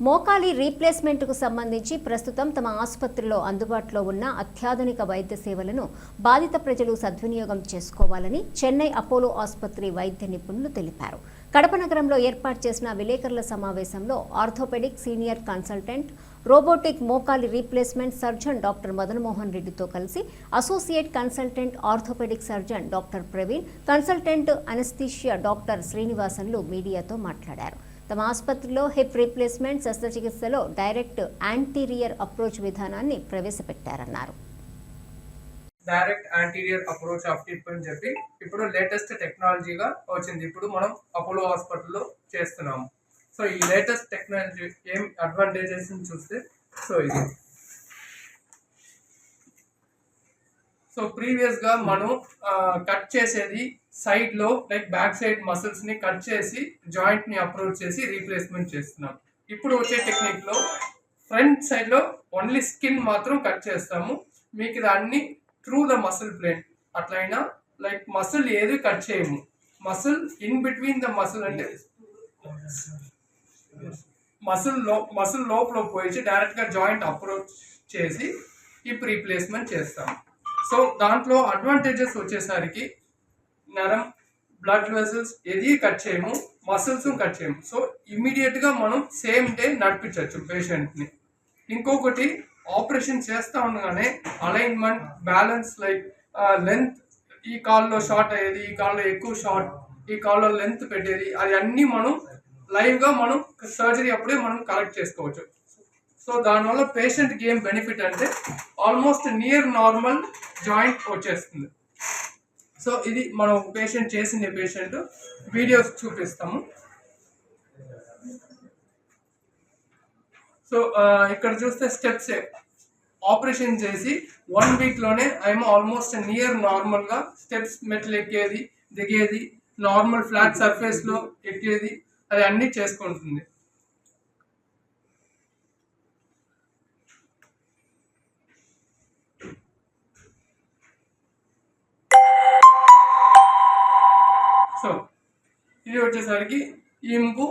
మోకాలి రీప్లేస్మెంట్కు సంబంధించి ప్రస్తుతం తమ ఆసుపత్రిలో అందుబాటులో ఉన్న అత్యాధునిక వైద్య సేవలను బాధిత ప్రజలు సద్వినియోగం చేసుకోవాలని చెన్నై అపోలో ఆసుపత్రి వైద్య నిపుణులు తెలిపారు. కడప నగరంలో ఏర్పాటు చేసిన విలేకరుల సమావేశంలో ఆర్థోపెడిక్ సీనియర్ కన్సల్టెంట్, రోబోటిక్ మోకాలి replacement surgeon doctor Madan Mohan రెడ్డితో కలిసి associate consultant orthopaedic surgeon doctor Praveen, consultant anaesthesia doctor శ్రీనివాసన్లు మీడియాతో మాట్లాడారు. తమ ఆసుపత్రిలో హిప్ రీప్లేస్మెంట్ శస్త్రచికిత్సలో డైరెక్ట్ యాంటీరియర్ అప్రోచ్ విధానాన్ని ప్రవేశపెట్టారన్నారు. Direct anterior approach of hip అని చెప్పి ఇప్పుడు లేటెస్ట్ టెక్నాలజీగా వచ్చింది. ఇప్పుడు మనం అపోలో హాస్పిటల్లో చేస్తున్నాము. సో ఈ లేటెస్ట్ టెక్నాలజీ ఏం అడ్వాంటేజెస్ చూస్తే ఇది ప్రీవియస్గా మనం కట్ చేసేది సైడ్లో లైక్ బ్యాక్ సైడ్ మసిల్స్ని కట్ చేసి జాయింట్ని అప్రోచ్ చేసి రీప్లేస్మెంట్ చేస్తున్నాం. ఇప్పుడు వచ్చే టెక్నిక్లో ఫ్రంట్ సైడ్లో ఓన్లీ స్కిన్ మాత్రం కట్ చేస్తాము. మీకు ఇది అన్ని త్రూ ద మసిల్ ప్లేన్ అట్లయినా లైక్ మసిల్ ఏది కట్ చేయము. Muscle in between the muscle అంటే మసిల్ లోపల పోయి డైరెక్ట్గా జాయింట్ అప్రోచ్ చేసి హిప్ రీప్లేస్మెంట్ చేస్తాము. సో దాంట్లో అడ్వాంటేజెస్ వచ్చేసరికి నరం, బ్లడ్ వెసల్స్ ఏది కట్ చేయము, మసిల్స్ కట్ చేయము. సో ఇమ్మీడియట్గా మనం సేమ్ డే నడిపించవచ్చు పేషెంట్ని. ఇంకొకటి ఆపరేషన్ చేస్తూ ఉండగానే అలైన్మెంట్, బ్యాలెన్స్ లైక్ లెంత్, ఈ కాల్లో షార్ట్ అయ్యేది, ఈ కాల్లో ఎక్కువ షార్ట్, ఈ కాల్లో లెంత్ పెట్టేది, అది అన్నీ మనం లైవ్గా మనం సర్జరీ అప్పుడే మనం కరెక్ట్ చేసుకోవచ్చు. సో దానివల్ల పేషెంట్కి ఏం బెనిఫిట్ అంటే ఆల్మోస్ట్ నియర్ నార్మల్ జాయింట్ వచ్చేస్తుంది. సో ఇది మనం పేషెంట్ చేసిన పేషెంట్ వీడియోస్ చూపిస్తాము. సో ఇక్కడ చూస్తే స్టెప్స్ ఆపరేషన్ చేసి 1 వీక్లోనే ఐఎమ్ ఆల్మోస్ట్ నియర్ నార్మల్గా స్టెప్స్ మెట్లు ఎక్కేది, దిగేది, నార్మల్ ఫ్లాట్ సర్ఫేస్లో ఎక్కేది, అది అన్నీ చేసుకుంటుంది. సో ఇది వచ్చేసరికి ఈమెకు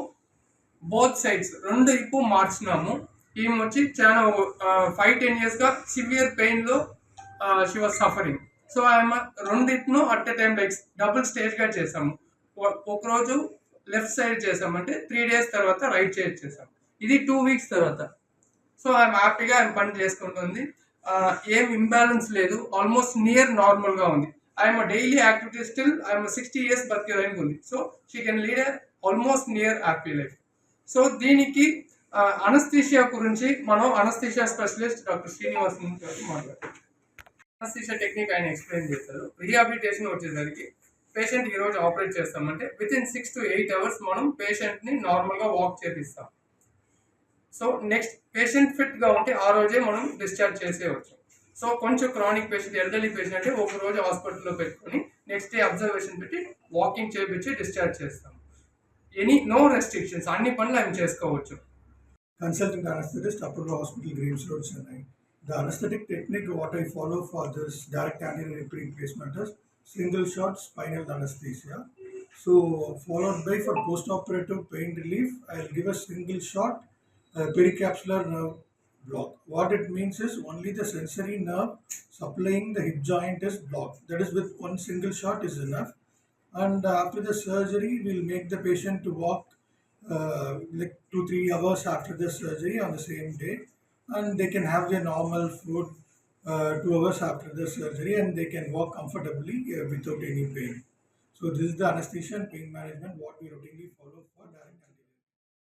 బోత్ సైడ్స్ 2 హిప్ మార్చినాము. ఈమె వచ్చి చాలా 5-10 yearsగా సివియర్ పెయిన్లో షీ వాజ్ సఫరింగ్. సో ఆమె 2 హిప్ను at a time like double స్టేజ్గా చేసాము. ఒకరోజు లెఫ్ట్ సైడ్ చేసామంటే 3 days తర్వాత రైట్ సైడ్ చేసాం. ఇది 2 weeks తర్వాత. సో ఆమె హ్యాపీగా ఆమె పని చేసుకుంటుంది. ఏం ఇంబ్యాలెన్స్ లేదు, ఆల్మోస్ట్ నియర్ నార్మల్గా ఉంది. I'm a daily activity still, I'm a 60 years బతికేదానికి ఉంది. So she can lead almost near happy life. So దీనికి అనస్థీషియా గురించి మనం అనస్థీషియా స్పెషలిస్ట్ డాక్టర్ శ్రీనివాస్ మాట్లాడతాం. అనస్థీషియా టెక్నిక్ ఆయన ఎక్స్ప్లెయిన్ చేస్తారు. రీహాబిలిటేషన్ వచ్చేసరికి పేషెంట్ ఈరోజు ఆపరేట్ చేస్తామంటే వితిన్ 6 to 8 hours మనం పేషెంట్ని నార్మల్గా వాక్ చేపిస్తాం. సో నెక్స్ట్ పేషెంట్ ఫిట్గా ఉంటే ఆ రోజే మనం డిశ్చార్జ్ చేసేయవచ్చు. సో కొంచెం క్రానిక్ పేషెంట్, ఎల్డర్లీ పేషెంట్ అంటే ఒక రోజు హాస్పిటల్లో పెట్టుకొని నెక్స్ట్ డే అబ్జర్వేషన్ పెట్టి వాకింగ్ చేయించి డిశ్చార్జ్ చేస్తాం. నో రెస్ట్రిక్షన్స్, అన్ని పనులు ఆయన చేసుకోవచ్చు. Consultant anesthetist, Apollo Hospital, Greens Road, Chennai. The anesthetic technique what I follow for this direct anterior hip replacement is single shot spinal anesthesia. So followed by for post-operative pain relief, I'll give a single shot pericapsular nerve block. What it means is only the sensory nerve supplying the hip joint is blocked. That is with one single shot is enough. And after the surgery, we'll make the patient to walk like 2-3 hours after the surgery on the same day, and they can have their normal food 2 hours after the surgery, and they can walk comfortably without any pain. So this is the anesthesia and pain management what we routinely follow for direct